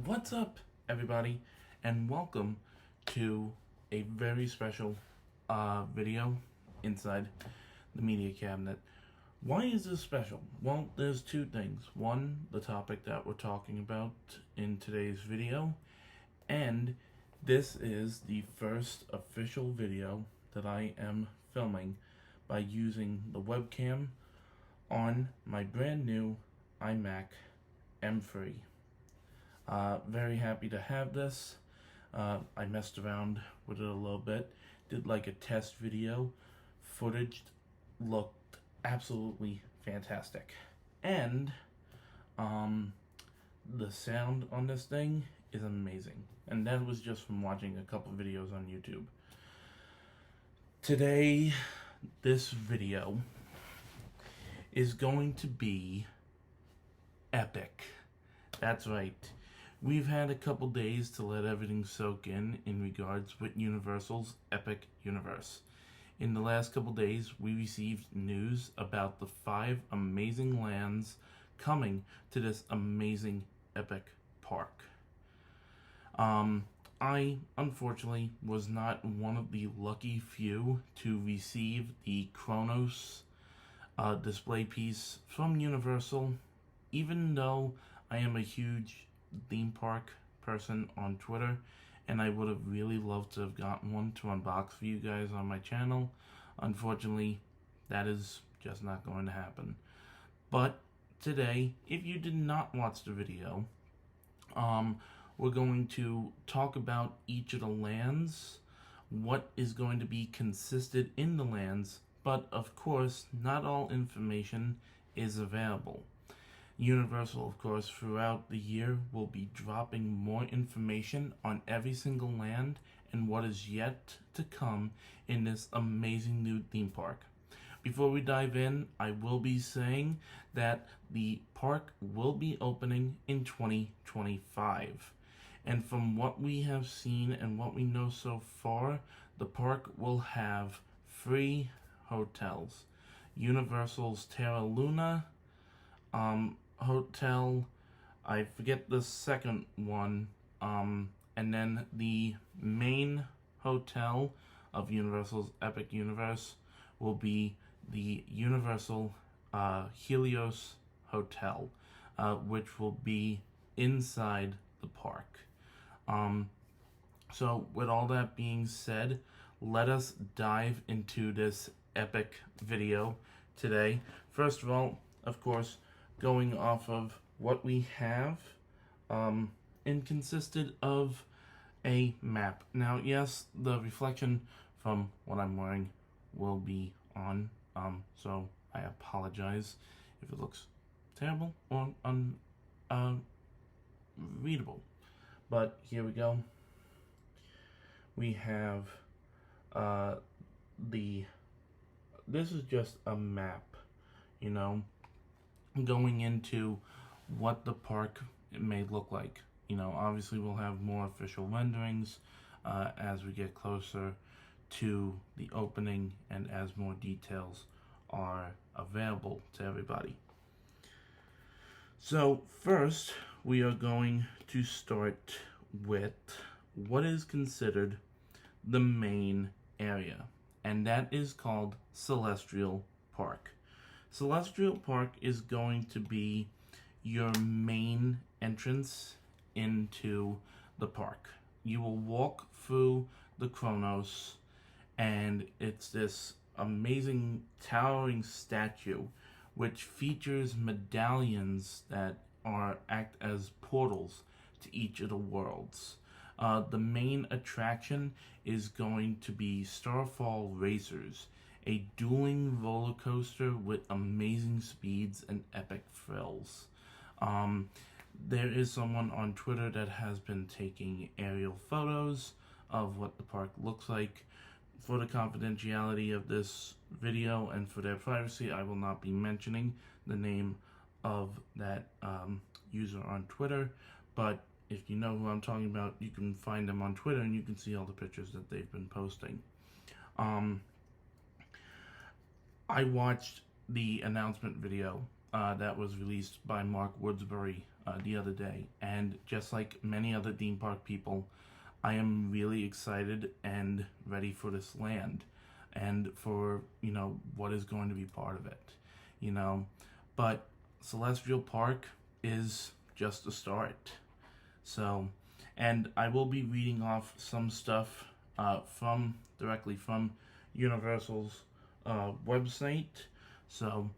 What's up, everybody, and welcome to a very special video inside the media cabinet. Why is this special? Well, there's two things. One, the topic that we're talking about in today's video, and this is the first official video that I am filming by using the webcam on my brand new iMac M3. Very happy to have this. I messed around with it a little bit, did like a test video. Footage looked absolutely fantastic. And the sound on this thing is amazing. And that was just from watching a couple videos on YouTube. Today, this video is going to be epic. That's right. We've had a couple days to let everything soak in regards with Universal's Epic Universe. In the last couple days, we received news about the 5 amazing lands coming to this amazing epic park. I, unfortunately, was not one of the lucky few to receive the Kronos display piece from Universal, even though I am a huge theme park person on Twitter, and I would have really loved to have gotten one to unbox for you guys on my channel. Unfortunately, that is just not going to happen. But today, if you did not watch the video, we're going to talk about each of the lands, what is going to be consistent in the lands, but of course, not all information is available. Universal, of course, throughout the year will be dropping more information on every single land and what is yet to come in this amazing new theme park. Before we dive in, I will be saying that the park will be opening in 2025. And from what we have seen and what we know so far, the park will have 3 hotels. Universal's Terra Luna, hotel, I forget the second one, and then the main hotel of Universal's Epic Universe will be the Universal Helios Hotel, which will be inside the park. So with all that being said, let us dive into this epic video today. First of all, of course, going off of what we have, and consisted of a map. Now, yes, the reflection from what I'm wearing will be on, so I apologize if it looks terrible or unreadable. But here we go. We have this is just a map, you know, going into what the park may look like. You know, obviously we'll have more official renderings as we get closer to the opening and as more details are available to everybody. So first, we are going to start with what is considered the main area, and that is called Celestial Park. Celestial Park is going to be your main entrance into the park. You will walk through the Kronos, and it's this amazing towering statue which features medallions that act as portals to each of the worlds. The main attraction is going to be Starfall Racers, a dueling roller coaster with amazing speeds and epic thrills. There is someone on Twitter that has been taking aerial photos of what the park looks like. For the confidentiality of this video and for their privacy, I will not be mentioning the name of that user on Twitter, but if you know who I'm talking about, you can find them on Twitter and you can see all the pictures that they've been posting. I watched the announcement video that was released by Mark Woodsbury the other day. And just like many other theme park people, I am really excited and ready for this land and for, what is going to be part of it, But Celestial Park is just a start. So, and I will be reading off some stuff directly from Universal's website. So,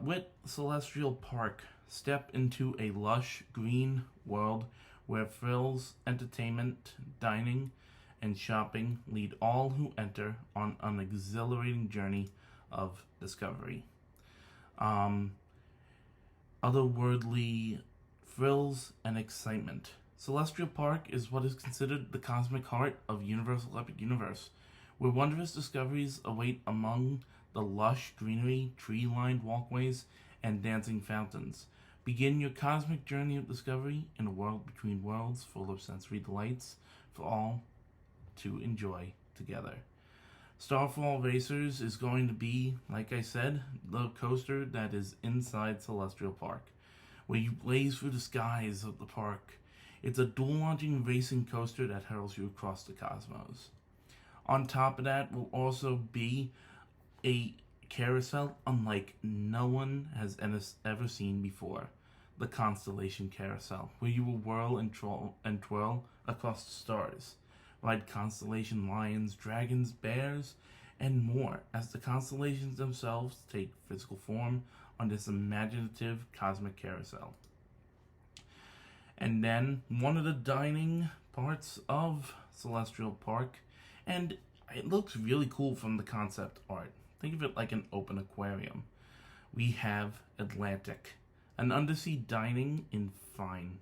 with Celestial Park, step into a lush green world where thrills, entertainment, dining, and shopping lead all who enter on an exhilarating journey of discovery. Otherworldly thrills and excitement. Celestial Park is what is considered the cosmic heart of Universal Epic Universe, where wondrous discoveries await among the lush greenery, tree-lined walkways, and dancing fountains. Begin your cosmic journey of discovery in a world between worlds full of sensory delights for all to enjoy together. Starfall Racers is going to be, like I said, the coaster that is inside Celestial Park, where you blaze through the skies of the park. It's a dual-launching racing coaster that hurls you across the cosmos. On top of that will also be a carousel unlike no one has ever seen before, the Constellation Carousel, where you will whirl and twirl across the stars. Ride constellation lions, dragons, bears, and more as the constellations themselves take physical form on this imaginative cosmic carousel. And then one of the dining parts of Celestial Park, and it looks really cool from the concept art. Think of it like an open aquarium. We have Atlantic, an undersea adventure in fine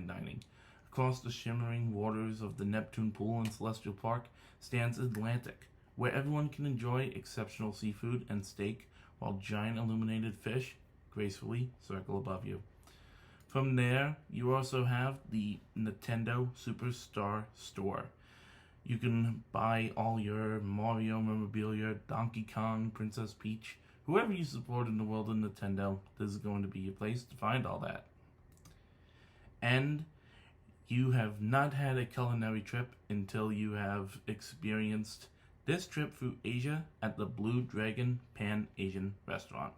dining. Across the shimmering waters of the Neptune Pool in Celestial Park stands Atlantic, where everyone can enjoy exceptional seafood and steak while giant illuminated fish gracefully circle above you. From there, you also have the Nintendo Superstar Store. You can buy all your Mario memorabilia, Donkey Kong, Princess Peach, whoever you support in the world of Nintendo, this is going to be your place to find all that. And you have not had a culinary trip until you have experienced this trip through Asia at the Blue Dragon Pan Asian Restaurant.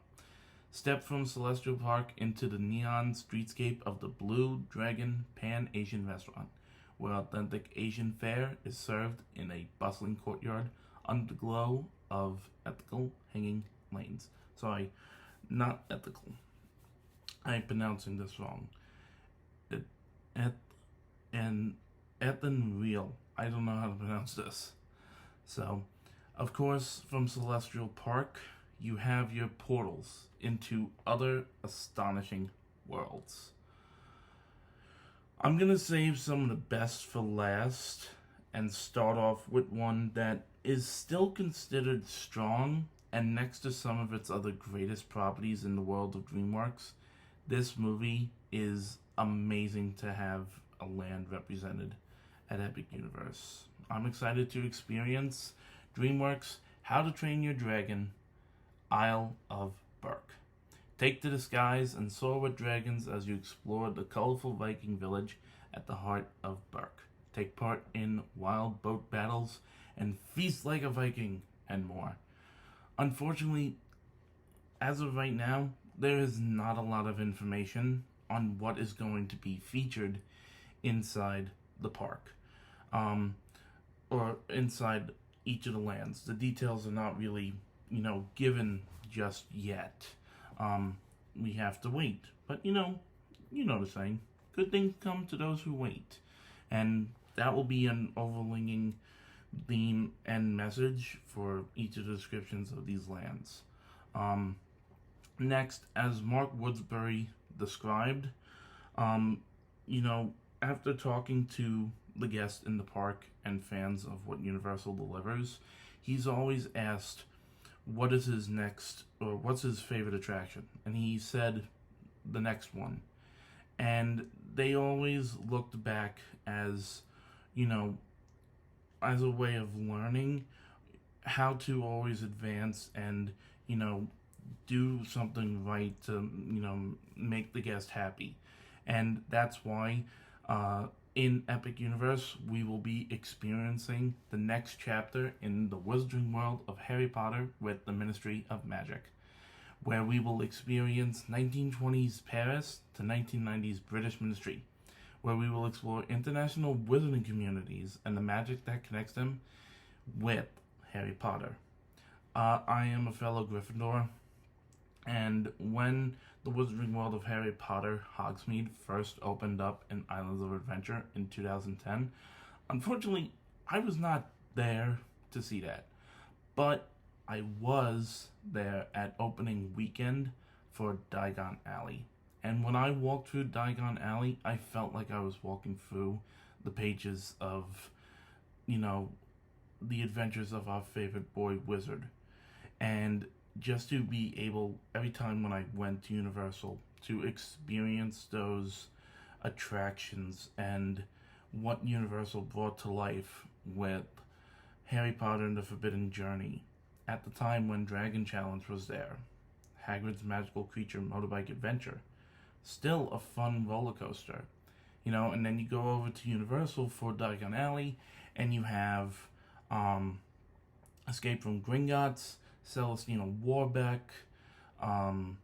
Step from Celestial Park into the neon streetscape of the Blue Dragon Pan Asian Restaurant, where authentic Asian fare is served in a bustling courtyard under the glow of ethical hanging lanes. Sorry, not ethical. I'm pronouncing this wrong. Real. I don't know how to pronounce this. So, of course, from Celestial Park, you have your portals into other astonishing worlds. I'm gonna save some of the best for last and start off with one that is still considered strong, and next to some of its other greatest properties in the world of DreamWorks, this movie is amazing to have a land represented at Epic Universe. I'm excited to experience DreamWorks' How to Train Your Dragon, Isle of Berk. Take to the skies and soar with dragons as you explore the colorful Viking village at the heart of Berk. Take part in wild boat battles and feast like a Viking, and more. Unfortunately, as of right now, there is not a lot of information on what is going to be featured inside the park, or inside each of the lands. The details are not really, given just yet. We have to wait. But, you know the saying. Good things come to those who wait. And that will be an overlinking theme and message for each of the descriptions of these lands. Next, as Mark Woodsbury described, after talking to the guests in the park and fans of what Universal delivers, he's always asked what is his next, or what's his favorite attraction, and he said the next one. And they always looked back as, as a way of learning how to always advance and, do something right to, make the guest happy. And that's why in Epic Universe, we will be experiencing the next chapter in the Wizarding World of Harry Potter with the Ministry of Magic, where we will experience 1920s Paris to 1990s British Ministry, where we will explore international wizarding communities and the magic that connects them with Harry Potter. I am a fellow Gryffindor, and when the Wizarding World of Harry Potter Hogsmeade first opened up in Islands of Adventure in 2010, unfortunately, I was not there to see that, but I was there at opening weekend for Diagon Alley. And when I walked through Diagon Alley, I felt like I was walking through the pages of, the adventures of our favorite boy wizard. And just to be able, every time when I went to Universal, to experience those attractions and what Universal brought to life with Harry Potter and the Forbidden Journey, at the time when Dragon Challenge was there, Hagrid's Magical Creature Motorbike Adventure, still a fun roller coaster, and then you go over to Universal for Diagon Alley, and you have Escape from Gringotts, Celestina Warbeck, I'm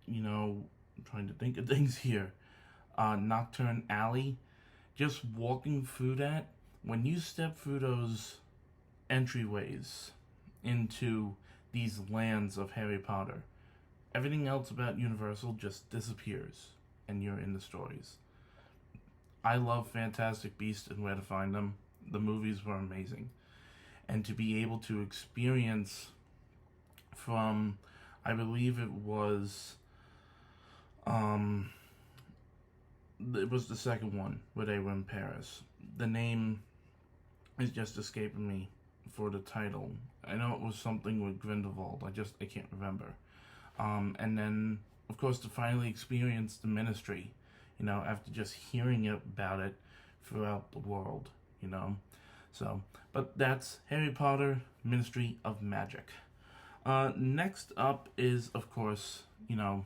trying to think of things here, Nocturne Alley. Just walking through that, when you step through those entryways into these lands of Harry Potter, everything else about Universal just disappears and you're in the stories. I love Fantastic Beasts and Where to Find Them. The movies were amazing. And to be able to experience from, I believe it was the second one where they were in Paris. The name is just escaping me for the title. I know it was something with Grindelwald. I can't remember. And then, of course, to finally experience the Ministry, after just hearing about it throughout the world, So, but that's Harry Potter, Ministry of Magic. Next up is, of course, a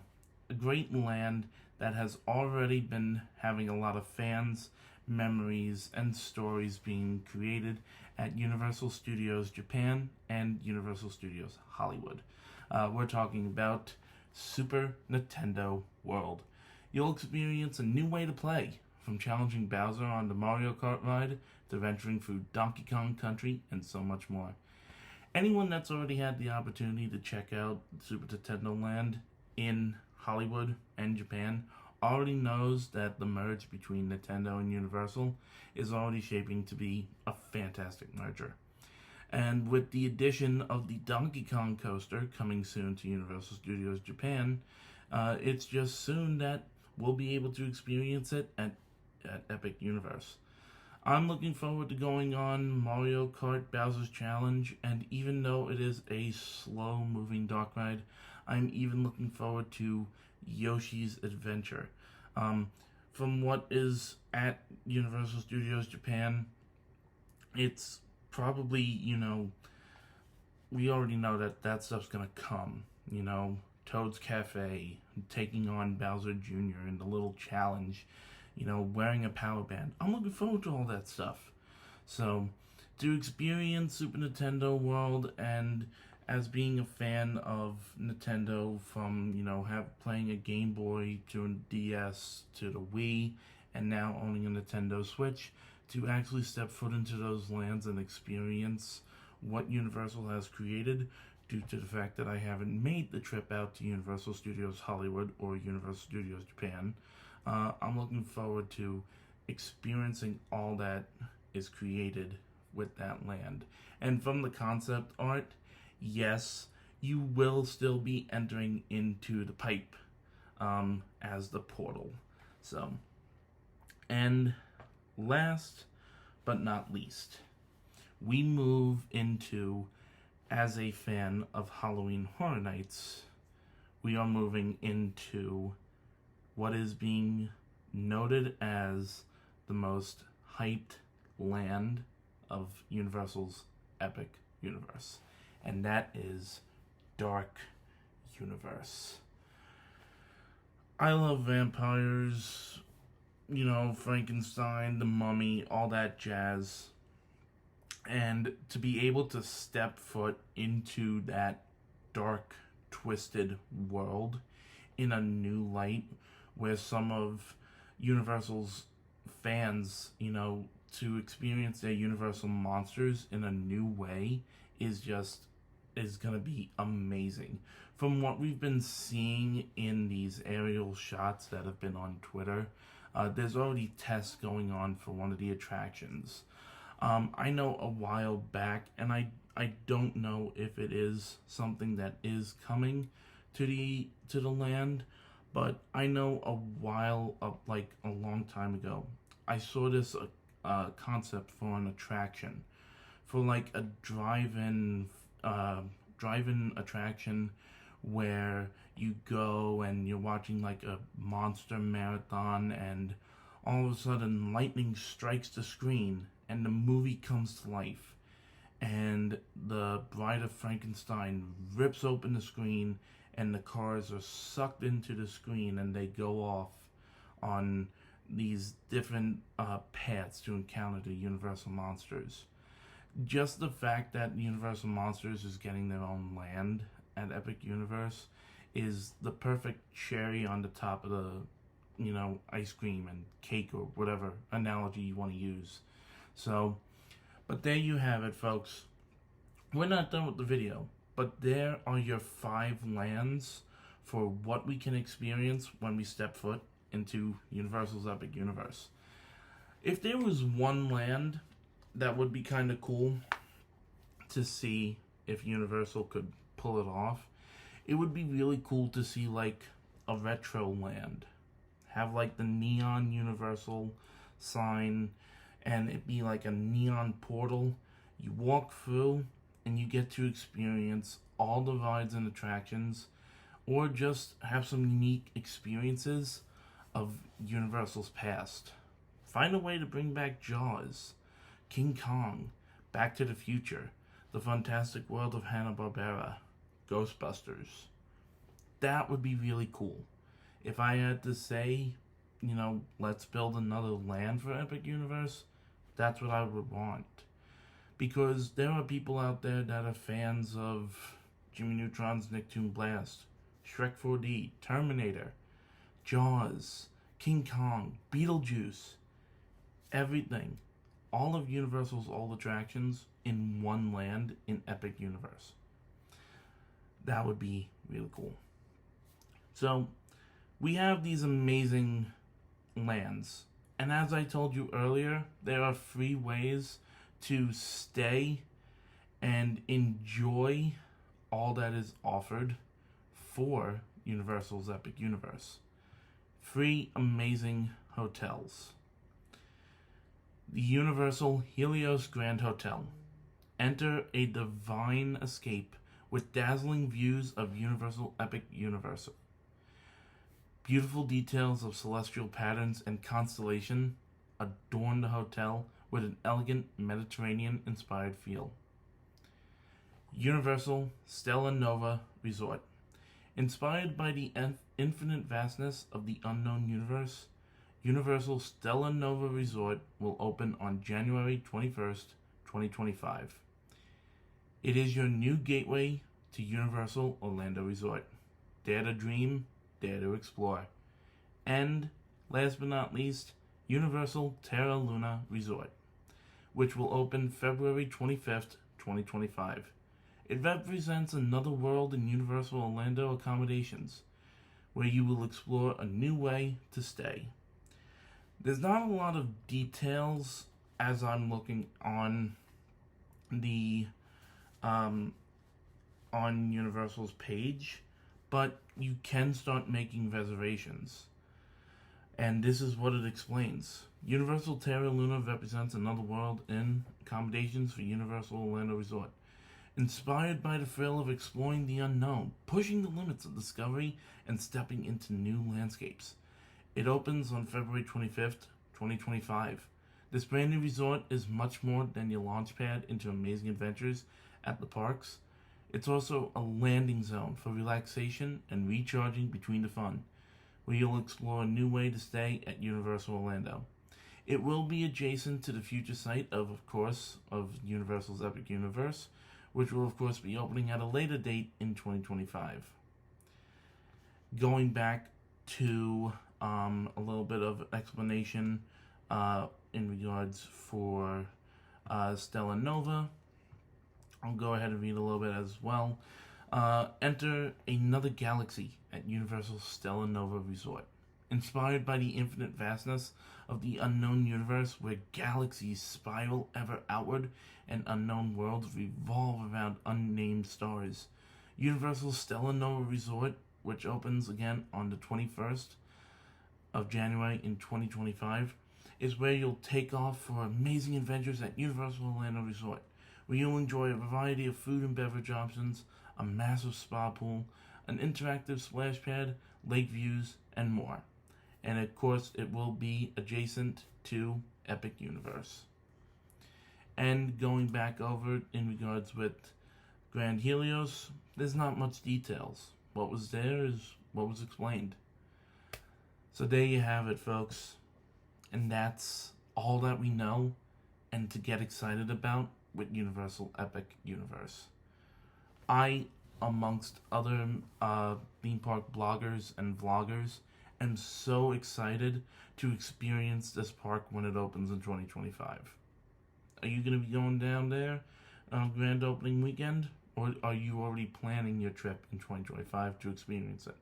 great land that has already been having a lot of fans, memories, and stories being created at Universal Studios Japan and Universal Studios Hollywood. We're talking about Super Nintendo World. You'll experience a new way to play, from challenging Bowser on the Mario Kart ride to venturing through Donkey Kong Country and so much more. Anyone that's already had the opportunity to check out Super Nintendo Land in Hollywood and Japan already knows that the merge between Nintendo and Universal is already shaping to be a fantastic merger. And with the addition of the Donkey Kong coaster coming soon to Universal Studios Japan, it's just soon that we'll be able to experience it at Epic Universe. I'm looking forward to going on Mario Kart Bowser's Challenge, and even though it is a slow-moving dark ride, I'm even looking forward to Yoshi's Adventure. From what is at Universal Studios Japan, it's probably, we already know that stuff's gonna come, Toad's Cafe, taking on Bowser Jr. in the little challenge, wearing a power band. I'm looking forward to all that stuff. So, to experience Super Nintendo World, and as being a fan of Nintendo from, playing a Game Boy to a DS to the Wii, and now owning a Nintendo Switch, to actually step foot into those lands and experience what Universal has created, due to the fact that I haven't made the trip out to Universal Studios Hollywood or Universal Studios Japan. I'm looking forward to experiencing all that is created with that land. And from the concept art, yes, you will still be entering into the pipe as the portal. So, and last but not least, we move into, as a fan of Halloween Horror Nights, we are moving into what is being noted as the most hyped land of Universal's Epic Universe. And that is Dark Universe. I love vampires, Frankenstein, the Mummy, all that jazz. And to be able to step foot into that dark, twisted world in a new light, where some of Universal's fans, to experience their Universal monsters in a new way is going to be amazing. From what we've been seeing in these aerial shots that have been on Twitter, there's already tests going on for one of the attractions. I know a while back, and I don't know if it is something that is coming to the land, but I know a long time ago, I saw this concept for an attraction, for like a drive-in attraction where you go and you're watching like a monster marathon, and all of a sudden lightning strikes the screen and the movie comes to life, and the Bride of Frankenstein rips open the screen and the cars are sucked into the screen and they go off on these different paths to encounter the Universal monsters. Just the fact that Universal Monsters is getting their own land at Epic Universe is the perfect cherry on the top of the, ice cream and cake or whatever analogy you want to use. So, but there you have it, folks. We're not done with the video, but there are your 5 lands for what we can experience when we step foot into Universal's Epic Universe. If there was one land that would be kind of cool to see if Universal could pull it off, it would be really cool to see like a retro land. Have like the neon Universal sign, and it be like a neon portal. You walk through and you get to experience all the rides and attractions, or just have some unique experiences of Universal's past. Find a way to bring back Jaws, King Kong, Back to the Future, The Fantastic World of Hanna-Barbera, Ghostbusters. That would be really cool. If I had to say, let's build another land for Epic Universe, that's what I would want. Because there are people out there that are fans of Jimmy Neutron's Nicktoon Blast, Shrek 4D, Terminator, Jaws, King Kong, Beetlejuice, everything. All of Universal's old attractions in one land in Epic Universe. That would be really cool. So, we have these amazing lands. And as I told you earlier, there are 3 ways to stay and enjoy all that is offered for Universal's Epic Universe. 3 amazing hotels. The Universal Helios Grand Hotel. Enter a divine escape with dazzling views of Universal Epic Universe. Beautiful details of celestial patterns and constellation adorn the hotel with an elegant Mediterranean-inspired feel. Universal Stella Nova Resort. Inspired by the infinite vastness of the unknown universe, Universal Stella Nova Resort will open on January 21st, 2025. It is your new gateway to Universal Orlando Resort. Dare to dream, dare to explore. And, last but not least, Universal Terra Luna Resort, which will open February 25th, 2025. It represents another world in Universal Orlando accommodations, where you will explore a new way to stay. There's not a lot of details as I'm looking on the on Universal's page, but you can start making reservations. And this is what it explains. Universal Terra Luna represents another world in accommodations for Universal Orlando Resort. Inspired by the thrill of exploring the unknown, pushing the limits of discovery, and stepping into new landscapes. It opens on February 25th, 2025. This brand new resort is much more than your launch pad into amazing adventures at the parks. It's also a landing zone for relaxation and recharging between the fun, where you'll explore a new way to stay at Universal Orlando. It will be adjacent to the future site of course, of Universal's Epic Universe, which will, of course, be opening at a later date in 2025. Going back to a little bit of explanation in regards for Stella Nova, I'll go ahead and read a little bit as well. Enter another galaxy at Universal Stella Nova Resort. Inspired by the infinite vastness of the unknown universe where galaxies spiral ever outward and unknown worlds revolve around unnamed stars, Universal Stella Nova Resort, which opens again on the 21st of January in 2025, is where you'll take off for amazing adventures at Universal Orlando Resort, where you'll enjoy a variety of food and beverage options, a massive spa pool, an interactive splash pad, lake views, and more. And of course, it will be adjacent to Epic Universe. And going back over in regards with Grand Helios, there's not much details. What was there is what was explained. So there you have it, folks. And that's all that we know and to get excited about with Universal Epic Universe. I, amongst other theme park bloggers and vloggers, am so excited to experience this park when it opens in 2025. Are you going to be going down there on grand opening weekend? Or are you already planning your trip in 2025 to experience it?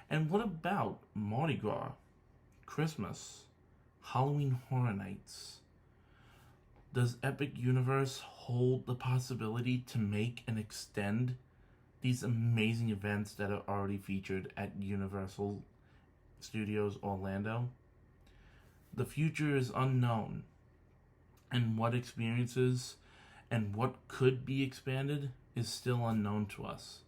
And what about Mardi Gras, Christmas, Halloween Horror Nights? Does Epic Universe hold the possibility to make and extend these amazing events that are already featured at Universal Studios Orlando? The future is unknown, and what experiences and what could be expanded is still unknown to us.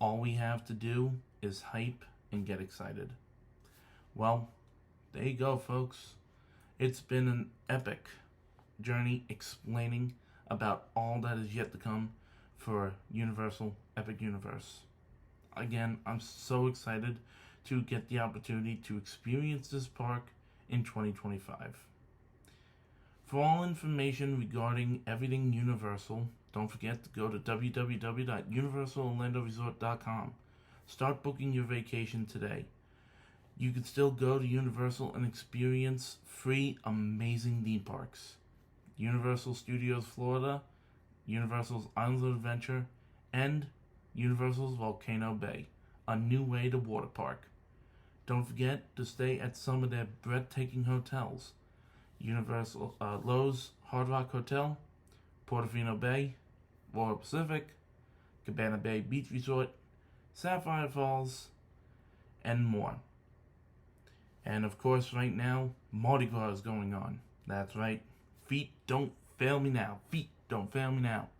All we have to do is hype and get excited. Well, there you go, folks. It's been an epic journey explaining about all that is yet to come for Universal Epic Universe. Again, I'm so excited to get the opportunity to experience this park in 2025. For all information regarding everything Universal, don't forget to go to www.universalorlandoresort.com. Start booking your vacation today. You can still go to Universal and experience free, amazing theme parks. Universal Studios Florida, Universal's Islands of Adventure, and Universal's Volcano Bay, a new way to water park. Don't forget to stay at some of their breathtaking hotels. Universal Lowe's Hard Rock Hotel, Portofino Bay, Royal Pacific, Cabana Bay Beach Resort, Sapphire Falls, and more. And of course, right now, Mardi Gras is going on. That's right. Feet don't fail me now. Feet don't fail me now.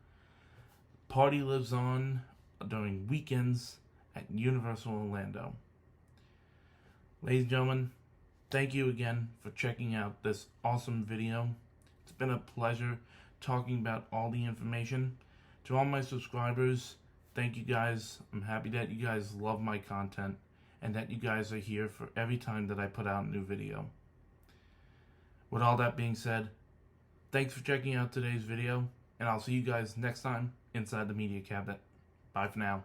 Party lives on during weekends at Universal Orlando. Ladies and gentlemen, thank you again for checking out this awesome video. It's been a pleasure talking about all the information. To all my subscribers, thank you guys. I'm happy that you guys love my content and that you guys are here for every time that I put out a new video. With all that being said, thanks for checking out today's video, and I'll see you guys next time inside the media cabinet. Bye for now.